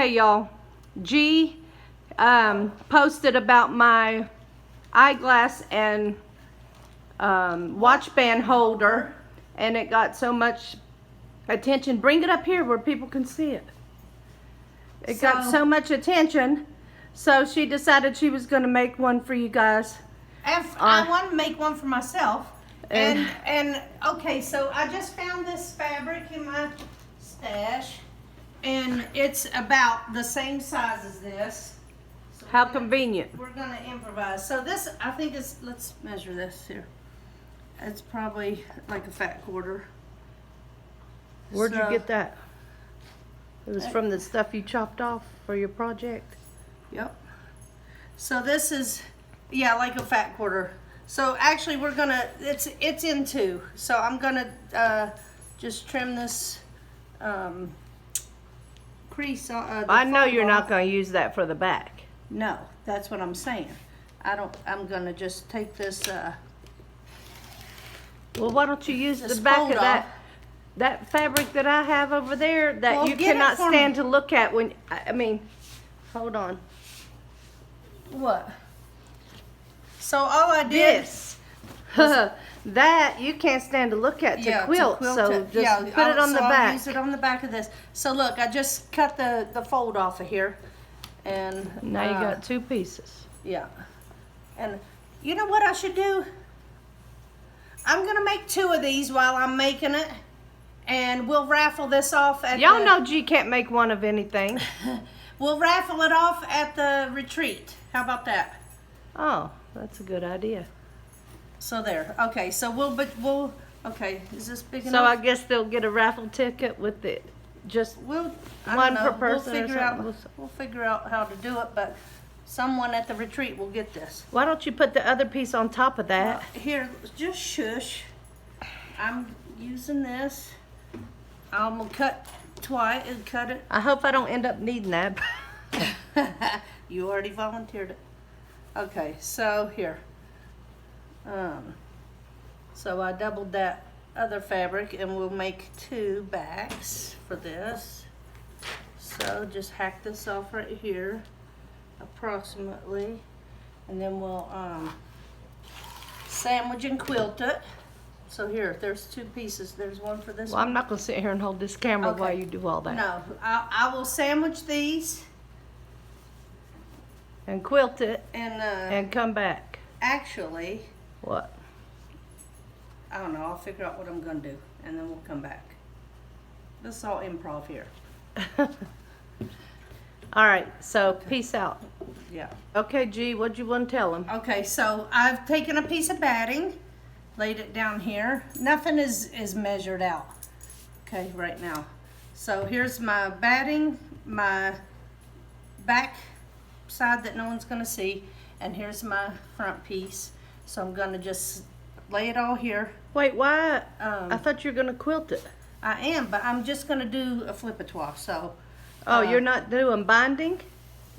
Okay, y'all. G posted about my eyeglass and watchband holder, and it got so much attention. Bring it up here where people can see it. It got so much attention, so she decided she was going to make one for you guys. I want to make one for myself. And okay, so I just found this fabric in my stash, and it's about the same size as this. So how convenient. We're gonna improvise. So this, I think is, let's measure this here. It's probably like a fat quarter. Where'd you get that? It was from the stuff you chopped off for your project? Yep. So this is, yeah, like a fat quarter. So actually we're gonna, it's in two. So I'm gonna just trim this crease. I know you're not gonna use that for the back. No, that's what I'm saying. I'm gonna just take this. Well, why don't you use the back of that fabric that I have over there that you cannot stand to look at when, I mean, hold on. What? So all I did. This. That you can't stand to look at to quilt, so just put it on the back. I'll use it on the back of this. So look, I just cut the fold off of here. And now you got two pieces. Yeah. And you know what I should do? I'm gonna make two of these while I'm making it, and we'll raffle this off at y'all know G can't make one of anything. We'll raffle it off at the retreat. How about that? Oh, that's a good idea. So there. Okay, so we'll okay, is this big enough? So I guess they'll get a raffle ticket with it. Just one per person. We'll figure out how to do it, but someone at the retreat will get this. Why don't you put the other piece on top of that? Here, just shush. I'm using this. I'm gonna cut twice and cut it. I hope I don't end up needing that. You already volunteered it. Okay, so here. So I doubled that other fabric, and we'll make two backs for this. So just hack this off right here, approximately, and then we'll sandwich and quilt it. So here, there's two pieces. There's one for this Well, one. I'm not gonna sit here and hold this camera while you do all that. No, I will sandwich these and quilt it and come back. Actually, what? I don't know. I'll figure out what I'm gonna do, and then we'll come back. This is all improv here. All right, so peace out. Yeah. Okay, G, what'd you want to tell him? Okay, so I've taken a piece of batting, laid it down here. Nothing is measured out, okay, right now. So here's my batting, my back side that no one's gonna see, and here's my front piece. So I'm gonna just lay it all here. Wait, why? I thought you were gonna quilt it. I am, but I'm just gonna do a flip-a-toile, so. Oh, you're not doing binding?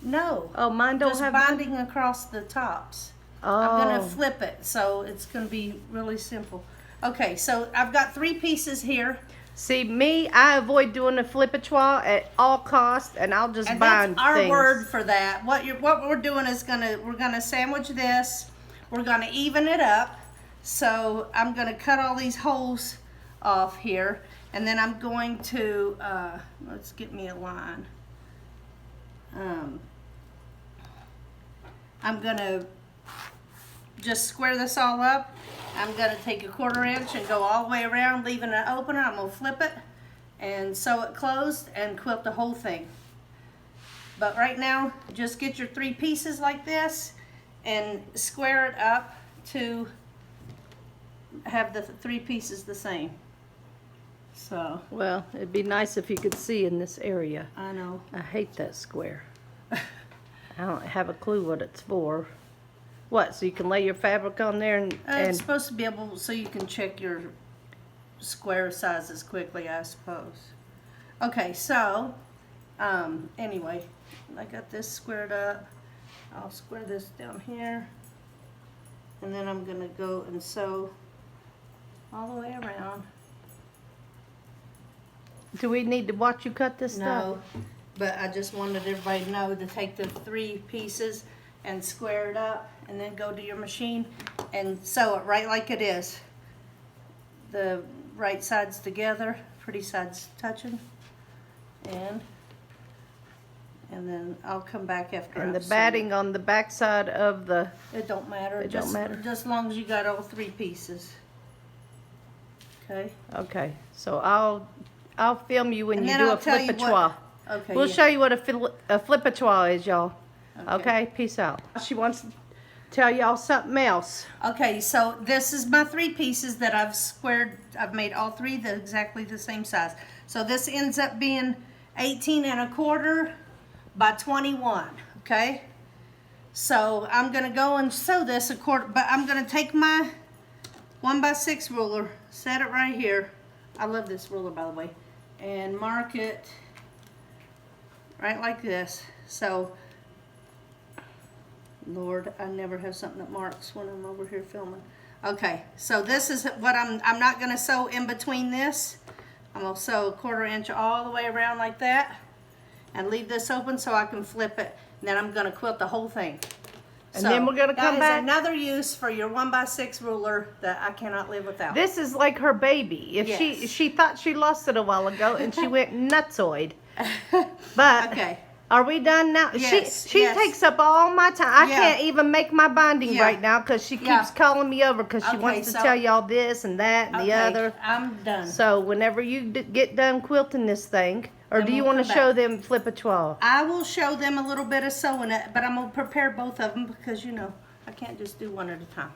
No. Oh, mine don't just have binding across the tops. Oh. I'm gonna flip it, so it's gonna be really simple. Okay, so I've got three pieces here. See, me, I avoid doing a flip-a-toile at all costs, and I'll just bind that's our things. word for that. What we're doing is we're gonna sandwich this. We're gonna even it up. So I'm gonna cut all these holes off here, and then I'm going to let's get me a line. I'm gonna just square this all up. I'm gonna take a 1/4 inch and go all the way around, leaving it open. I'm gonna flip it and sew it closed and quilt the whole thing. But right now, just get your three pieces like this and square it up to have the three pieces the same. So. Well, it'd be nice if you could see in this area. I know. I hate that square. I don't have a clue what it's for. What, so you can lay your fabric on there and it's supposed to be able, so you can check your square sizes quickly, I suppose. Okay, so, anyway, I got this squared up. I'll square this down here. And then I'm gonna go and sew all the way around. do we need to watch you cut this stuff? No, but I just wanted everybody to know to take the 3 pieces and square it up, and then go to your machine and sew it right like it is. The right sides together, pretty sides touching, and then I'll come back after. And the I've sewn batting on the back side of the... it don't matter. It don't matter. Just as long as you got all 3 pieces. Okay. Okay, so I'll film you when And you then do I'll a tell you flip-a-trois. Okay. We'll yeah. show you what a flip-a-trois is, y'all. Okay, peace out. She wants to tell y'all something else. Okay, so this is my 3 pieces that I've squared. I've made all 3 exactly the same size. So this ends up being 18 1/4 by 21. Okay. So I'm gonna go and sew this a quarter, but I'm gonna take my 1x6 ruler, set it right here. I love this ruler, by the way, and mark it right like this. So, Lord, I never have something that marks when I'm over here filming. Okay, so this is what I'm not gonna sew in between this. I'm gonna sew 1/4 inch all the way around like that, and leave this open so I can flip it. And then I'm gonna quilt the whole thing. And then we're gonna come That back. is another use for your 1x6 ruler that I cannot live without. This is like her baby. If Yes. she thought she lost it a while ago and she went nutsoid. But Okay. are we done now? Yes, she yes. takes up all my time. I Yeah. can't even make my binding Yeah. right now because she keeps Yeah. calling me over because she Okay, wants to so- tell y'all this and that and the Okay, other. I'm done. So whenever you get done quilting this thing, or Then do you we'll want to come show back. them flip-a-trois? I will show them a little bit of sewing it, but I'm gonna prepare both of them because I can't just do one at a time.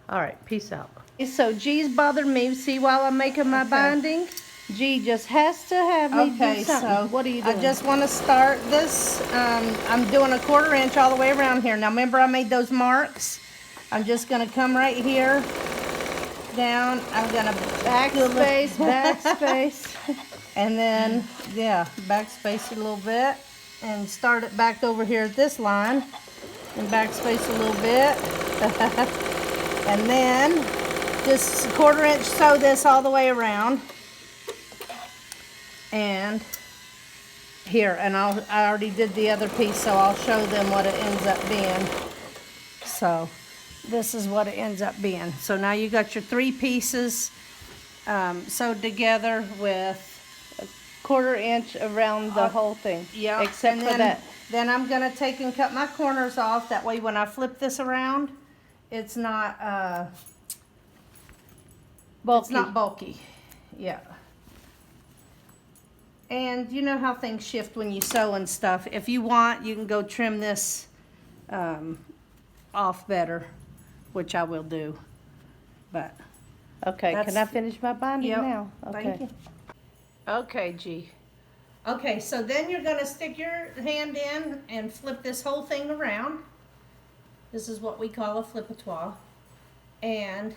All right, peace out. So G's bothered me. See, while I'm making my Okay. binding, G just has to have me Okay, do something. so What are you doing? I just want to start this. I'm doing a 1/4 inch all the way around here. Now remember I made those marks. I'm just gonna come right here down. I'm gonna backspace, backspace. and then backspace a little bit and start it back over here at this line and backspace a little bit. And then just 1/4 inch sew this all the way around. And here, and I already did the other piece, so I'll show them what it ends up being. So this is what it ends up being. So now you got your 3 pieces sewed together with 1/4 inch around the whole thing. yeah, Except and for then, that. Then I'm gonna take and cut my corners off. That way, when I flip this around, it's not Bulky. it's not bulky. Yeah. And you know how things shift when you sew and stuff. If you want, you can go trim this off better, which I will do. But Okay, can I that's- finish my binding Yep, now? Okay. thank you. Okay, G. Okay, so then you're gonna stick your hand in and flip this whole thing around. This is what we call a flip-a-trois. And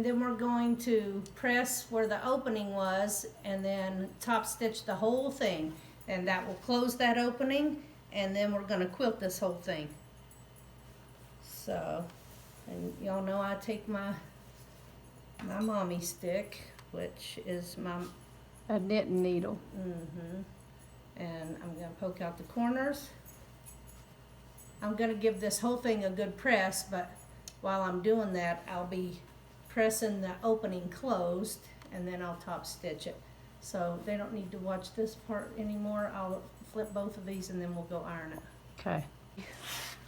then we're going to press where the opening was and then top stitch the whole thing. And that will close that opening, and then we're gonna quilt this whole thing. So, and y'all know I take my mommy stick, which is my, A knitting needle. and I'm gonna poke out the corners. I'm gonna give this whole thing a good press, but while I'm doing that, I'll be pressing the opening closed, and then I'll top stitch it. So they don't need to watch this part anymore. I'll flip both of these and then we'll go iron it. Okay.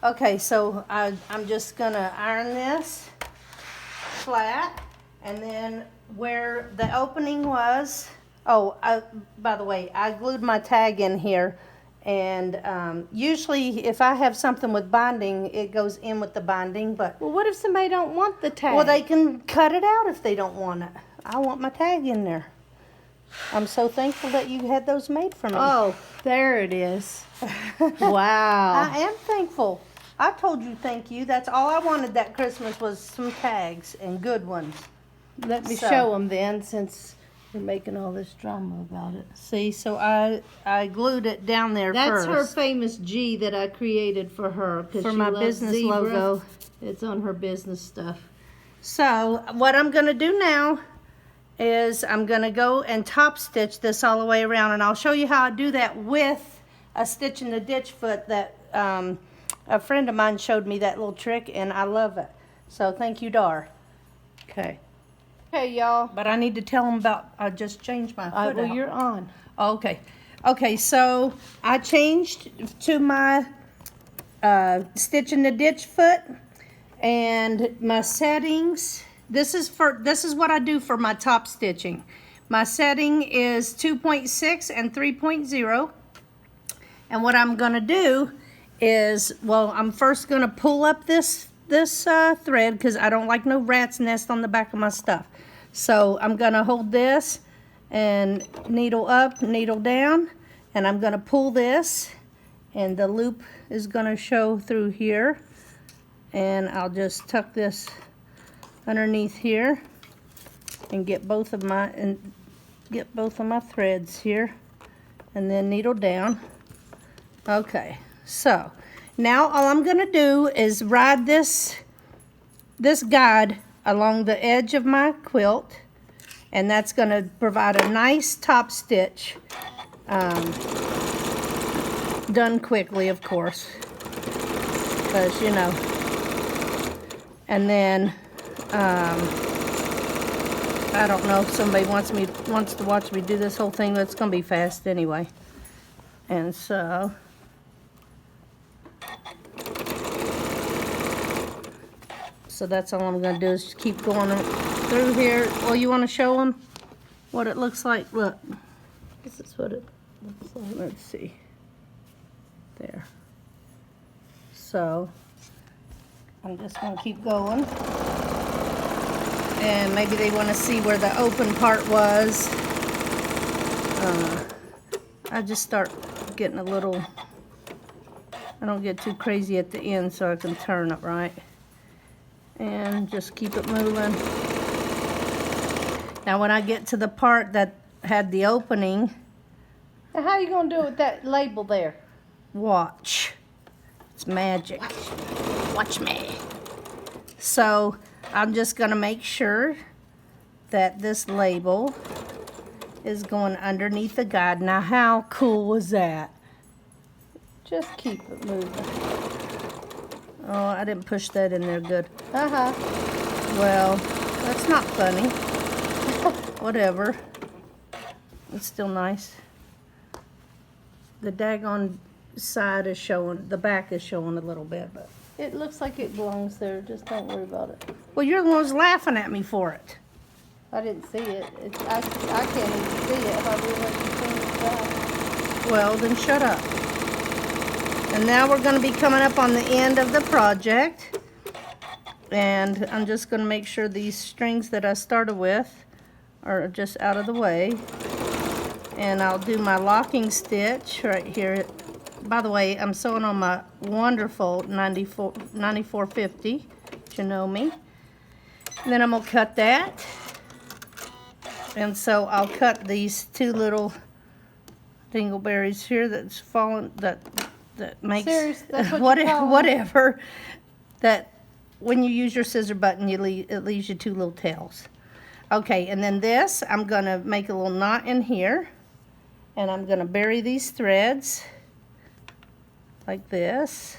Okay, so I'm just gonna iron this flat, and then where the opening was, by the way, I glued my tag in here, and usually if I have something with binding, it goes in with the binding, but Well, what if somebody don't want the tag? well, they can cut it out if they don't want it. I want my tag in there. I'm so thankful that you had those made for me. Oh, there it is. Wow. I am thankful. I told you thank you. That's all I wanted that Christmas was some tags, and good ones. Let me So- show them then, since you're making all this drama about it. See, so I glued it down there That's first. her famous G that I created for her. 'Cause For she my loves business zebra. logo. It's on her business stuff. So what I'm gonna do now is I'm gonna go and top stitch this all the way around, and I'll show you how I do that with a stitch in the ditch foot that a friend of mine showed me that little trick, and I love it. So thank you, Dar. Okay. Okay, y'all. But I need to tell them about, I just changed my foot Well, out. you're on. Okay. Okay, so I changed to my stitch in the ditch foot, and my settings, this is what I do for my top stitching. My setting is 2.6 and 3.0. And what I'm gonna do is, well, I'm first gonna pull up this thread because I don't like no rat's nest on the back of my stuff. So I'm gonna hold this and needle up, needle down, and I'm gonna pull this, and the loop is gonna show through here, and I'll just tuck this underneath here and get both of my threads here, and then needle down. Okay, so now all I'm gonna do is ride this guide along the edge of my quilt, and that's gonna provide a nice top stitch, done quickly, of course, because you know. And then I don't know if somebody wants to watch me do this whole thing, but it's gonna be fast anyway. And so that's all I'm gonna do is just keep going through here. Well, you want to show them what it looks like? Look, this is what it looks like. Let's see. There. So I'm just gonna keep going, and maybe they want to see where the open part was. I just start getting a little, I don't get too crazy at the end so I can turn it right. And just keep it moving. Now when I get to the part that had the opening. Now how are you going to do it with that label there? Watch. It's magic. Watch me. So I'm just going to make sure that this label is going underneath the guide. Now how cool was that? Just keep it moving. Oh, I didn't push that in there good. Uh-huh. Well, that's not funny. Whatever. It's still nice. The daggone side is showing, the back is showing a little bit, but. It looks like it belongs there. Just don't worry about it. Well, you're the one who's laughing at me for it. I didn't see it. I can't even see it if I do what you think. Well, then shut up. And now we're going to be coming up on the end of the project. And I'm just going to make sure these strings that I started with are just out of the way. And I'll do my locking stitch right here. By the way, I'm sewing on my wonderful 9450, you know me. And then I'm going to cut that. And so I'll cut these two little dingleberries here that's fallen, that makes That's what whatever, that when you use your scissor button, it leaves you two little tails. Okay, and then this, I'm going to make a little knot in here, and I'm going to bury these threads like this,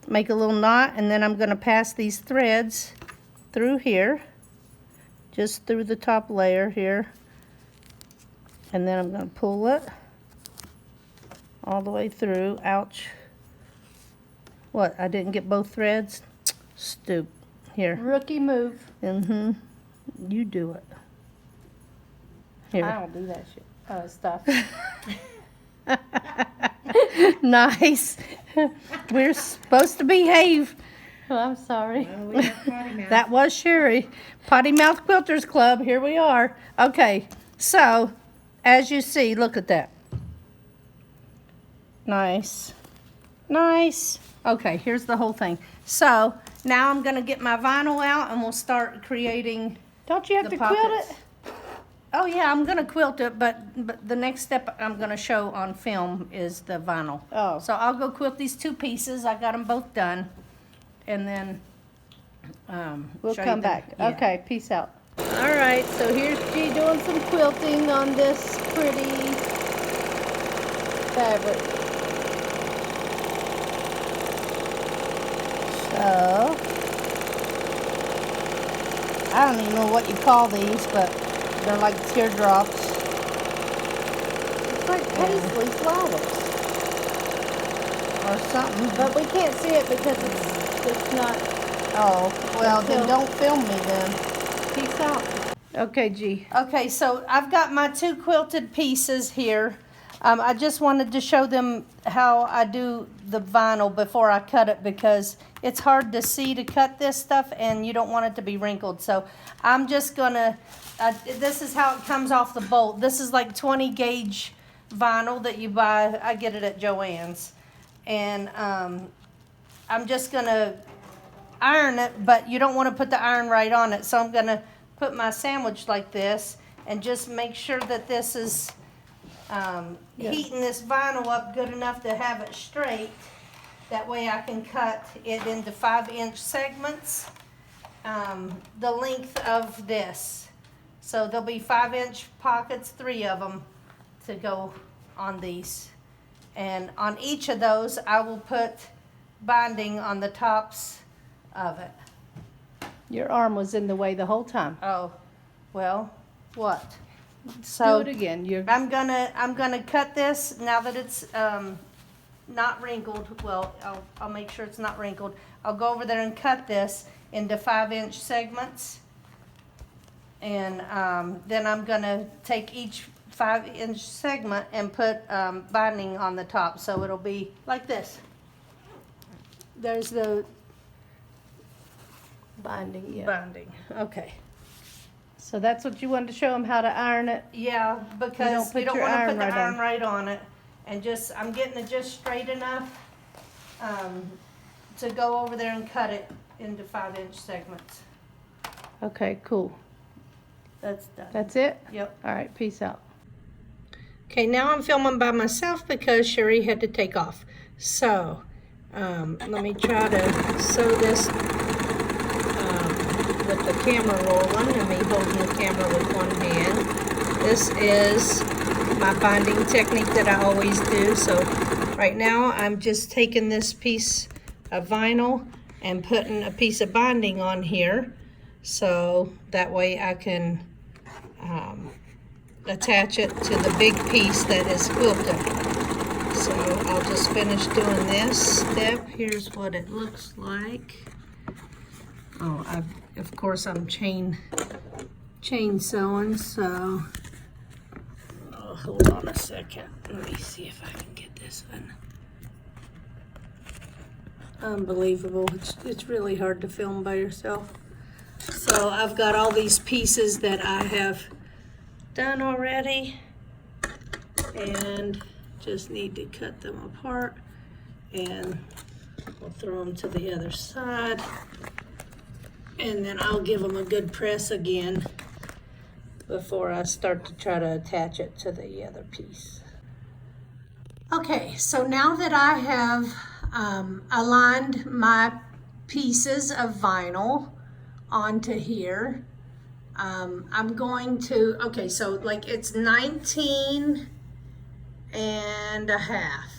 make a little knot, and then I'm going to pass these threads through here, just through the top layer here, and then I'm going to pull it all the way through. Ouch. What, I didn't get both threads? Stupid. Here. Rookie move. Mm-hmm. You do it. Here. I don't do that shit. Stuff. Nice. We're supposed to behave. Oh, I'm sorry. That was Sherry. Potty Mouth Quilters Club. Here we are. Okay. So, as you see, look at that. Nice. Nice. Okay, here's the whole thing. So, now I'm going to get my vinyl out and we'll start creating. Don't you have to quilt it? Oh yeah, I'm going to quilt it, but the next step I'm going to show on film is the vinyl. Oh. So I'll go quilt these two pieces. I got them both done. And then We'll show come you back. yeah. Okay, peace out. All right, so here's G doing some quilting on this pretty fabric. So, I don't even know what you call these, but they're like teardrops. It's like paisley flowers or something, but we can't see it because it's not. Oh, well, then don't film me then. Peace out. Okay, G. Okay, so I've got my 2 quilted pieces here. I just wanted to show them how I do the vinyl before I cut it, because it's hard to see to cut this stuff and you don't want it to be wrinkled. So I'm just gonna, this is how it comes off the bolt. This is like 20 gauge vinyl that you buy. I get it at Joann's. And I'm just gonna iron it, but you don't want to put the iron right on it. So I'm gonna put my sandwich like this and just make sure that this is heating this vinyl up good enough to have it straight. That way I can cut it into 5-inch segments, the length of this. So there'll be 5-inch pockets, 3 of them, to go on these. And on each of those, I will put binding on the tops of it. Your arm was in the way the whole time. Oh, well, what? So do it again. I'm gonna cut this now that it's not wrinkled. Well, I'll make sure it's not wrinkled. I'll go over there and cut this into 5-inch segments, and then I'm gonna take each 5-inch segment and put binding on the top, so it'll be like this. There's the binding. Yeah. Binding. Okay. So that's what you wanted to show them, how to iron it? Yeah, because you don't want to put the iron right on it. And just, I'm getting it just straight enough to go over there and cut it into 5-inch segments. Okay, cool. That's done. That's it? Yep. All right, peace out. Okay, now I'm filming by myself because Sherry had to take off. So, let me try to sew this with the camera rolling and me holding the camera with one hand. This is my binding technique that I always do. So right now I'm just taking this piece of vinyl and putting a piece of binding on here, so that way I can attach it to the big piece that is quilted. So I'll just finish doing this step. Here's what it looks like. Oh, of course I'm chain sewing, so hold on a second. Let me see if I can get this one. Unbelievable. It's really hard to film by yourself. So I've got all these pieces that I have done already and just need to cut them apart, and we'll throw them to the other side. And then I'll give them a good press again before I start to try to attach it to the other piece. Okay, so now that I have aligned my pieces of vinyl onto here, I'm going to, okay, so like it's 19 and a half.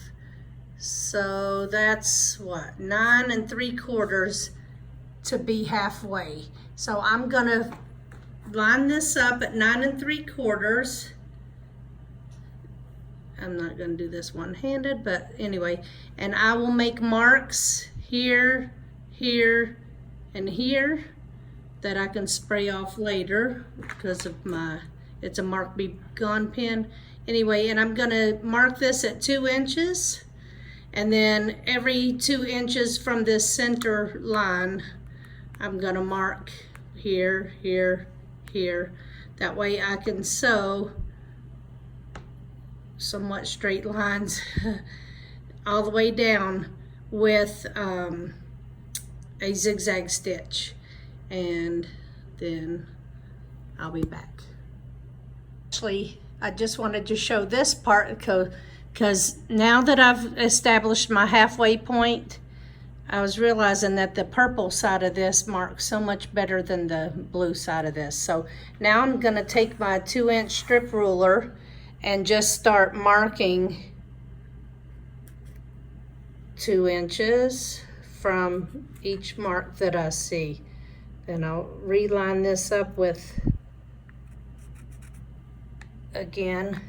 So that's what, 9 3/4 to be halfway. So I'm gonna line this up at 9 3/4. I'm not gonna do this one-handed, but anyway, and I will make marks here, here, and here that I can spray off later because of it's a Mark Be Gone pen. Anyway, and I'm gonna mark this at 2 inches, and then every 2 inches from this center line, I'm gonna mark here, here, here. That way I can sew somewhat straight lines all the way down with a zigzag stitch, and then I'll be back. Actually, I just wanted to show this part because now that I've established my halfway point, I was realizing that the purple side of this marks so much better than the blue side of this. So now I'm going to take my 2-inch strip ruler and just start marking 2 inches from each mark that I see. Then I'll reline this up with, again,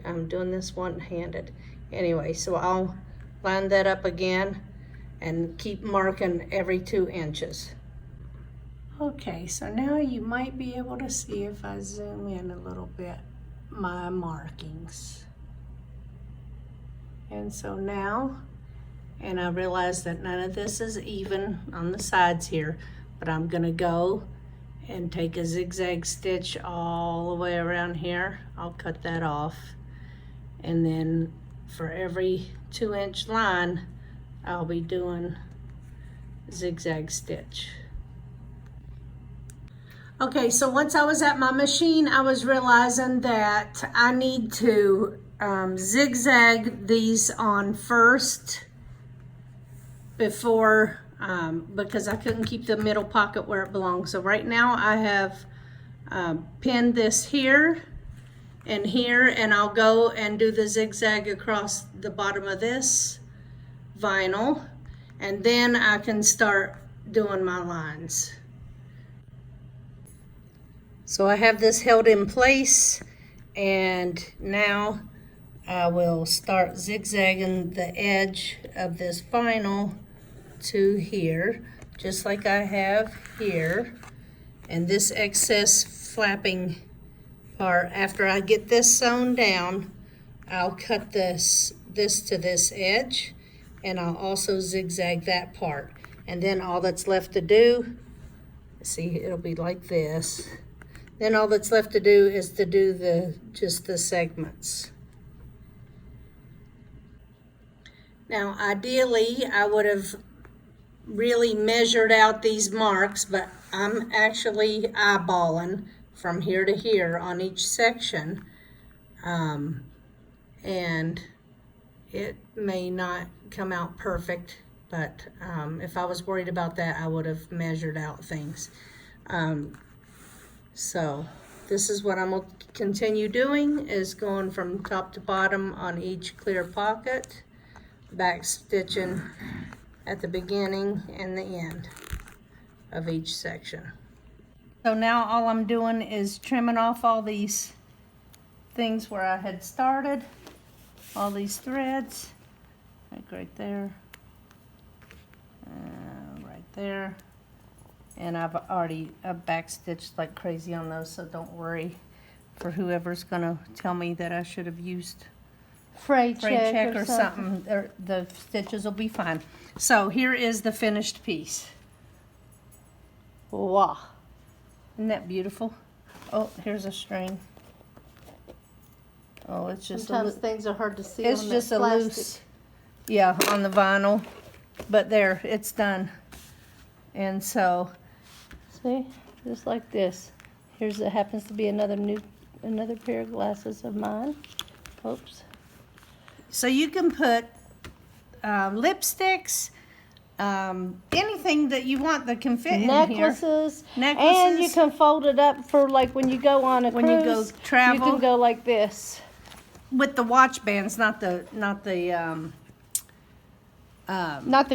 I'm doing this one-handed. Anyway, so I'll line that up again and keep marking every 2 inches. Okay, so now you might be able to see, if I zoom in a little bit, my markings. And so now, and I realize that none of this is even on the sides here, but I'm gonna go and take a zigzag stitch all the way around here. I'll cut that off. And then for every 2-inch line, I'll be doing zigzag stitch. Okay, so once I was at my machine, I was realizing that I need to zigzag these on first before, because I couldn't keep the middle pocket where it belongs. So right now I have pinned this here, and I'll go and do the zigzag across the bottom of this vinyl, and then I can start doing my lines. So I have this held in place, and now I will start zigzagging the edge of this vinyl to here, just like I have here. And this excess flapping part, after I get this sewn down, I'll cut this to this edge, and I'll also zigzag that part. And then all that's left to do, see, it'll be like this. Then all that's left to do is to do just the segments. Now, ideally, I would have really measured out these marks, but I'm actually eyeballing from here to here on each section, and it may not come out perfect, but if I was worried about that, I would have measured out things. So this is what I'm going to continue doing, is going from top to bottom on each clear pocket, back stitching at the beginning and the end of each section. So now all I'm doing is trimming off all these things where I had started, all these threads, like right there, right there. And I've already backstitched like crazy on those, so don't worry for whoever's gonna tell me that I should have used Fray check or something. The stitches will be fine. So here is the finished piece. Wow. Isn't that beautiful? Oh, here's a string. Oh, it's just sometimes things are hard to see. It's on just that a plastic. loose, yeah, on the vinyl. But there, it's done. And so, see, just like this. Here's it happens to be another pair of glasses of mine. Oops. so you can put lipsticks, anything that you want that can fit in here. Necklaces, and you can fold it up for like when you go on a cruise. When you go travel. You can go like this. With the watch bands, not the Not the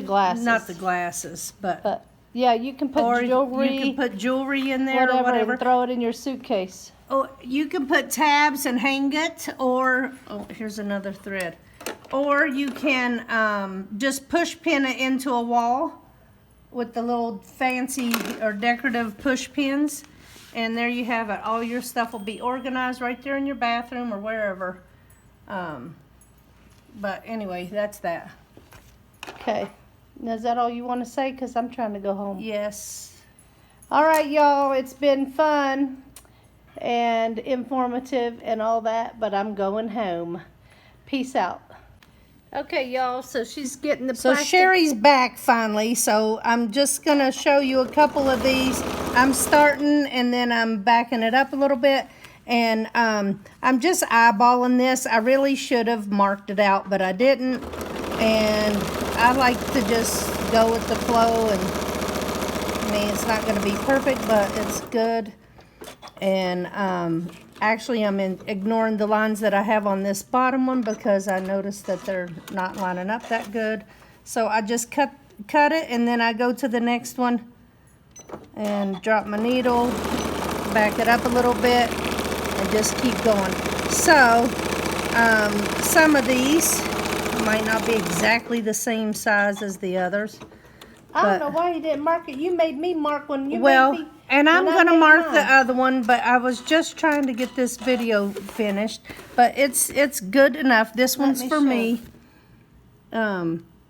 glasses. Not the glasses, but yeah, you can put or jewelry. you can put jewelry in there or whatever. And throw it in your suitcase. Oh, you can put tabs and hang it, or oh, here's another thread. Or you can just push pin it into a wall with the little fancy or decorative push pins, and there you have it. All your stuff will be organized right there in your bathroom or wherever. But anyway, that's that. Okay. Now, is that all you want to say? Because I'm trying to go home. Yes. All right, y'all. It's been fun and informative and all that, but I'm going home. Peace out. Okay, y'all. So she's getting the plastic. So Sherry's back finally. So I'm just going to show you a couple of these. I'm starting and then I'm backing it up a little bit. And I'm just eyeballing this. I really should have marked it out, but I didn't. And I like to just go with the flow, and I mean, it's not going to be perfect, but it's good. And actually, I'm ignoring the lines that I have on this bottom one because I noticed that they're not lining up that good. So I just cut it, and then I go to the next one and drop my needle, back it up a little bit, and just keep going. So some of these might not be exactly the same size as the others. I don't know why you didn't mark it. You made me mark when you Well, made me. and I'm when I going to made mark mine. the other one, but I was just trying to get this video finished. But it's good enough. This one's me for show. me.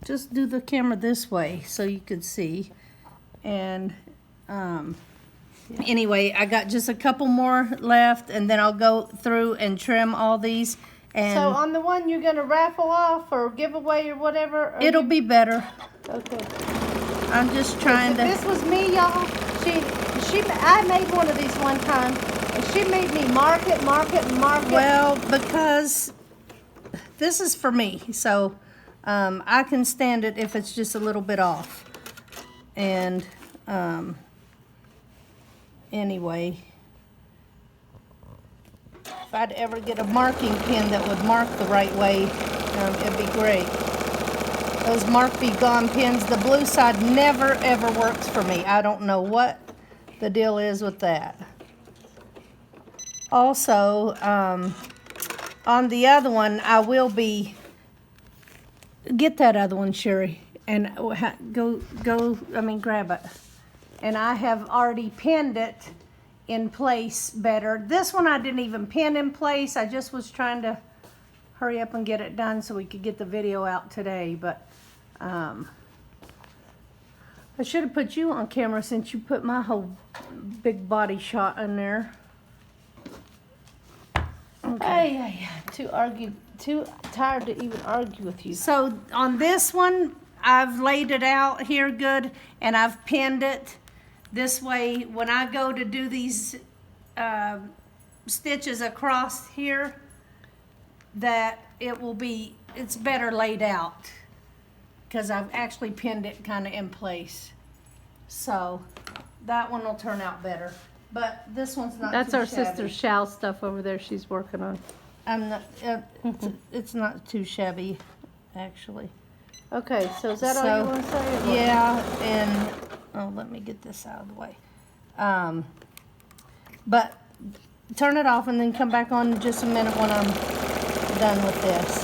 Just do the camera this way so you could see. And anyway, I got just a couple more left, and then I'll go through and trim all these. And So on the one you're gonna raffle off or give away or whatever. Or it'll be better. okay. I'm just trying If to. this was me, y'all, I made one of these one time, and she made me mark it, and mark it. Well, because this is for me, so I can stand it if it's just a little bit off. And anyway, if I'd ever get a marking pen that would mark the right way, it'd be great. Those Mark Be Gone pens, the blue side never ever works for me. I don't know what the deal is with that. Also, on the other one, I will be, get that other one, Sherry, and grab it. And I have already pinned it in place better. This one I didn't even pin in place. I just was trying to hurry up and get it done so we could get the video out today. But I should have put you on camera since you put my whole big body shot in there. Okay. Too tired to even argue with you. So on this one, I've laid it out here good, and I've pinned it this way. When I go to do these stitches across here, that it's better laid out because I've actually pinned it kind of in place. So that one will turn out better. But this one's not That's too our shabby. sister Shal stuff over there she's working on. I'm not, it's not too shabby, actually. Okay, so is that all you want to say? or what? Yeah, and let me get this out of the way. But turn it off and then come back on in just a minute when I'm done with this.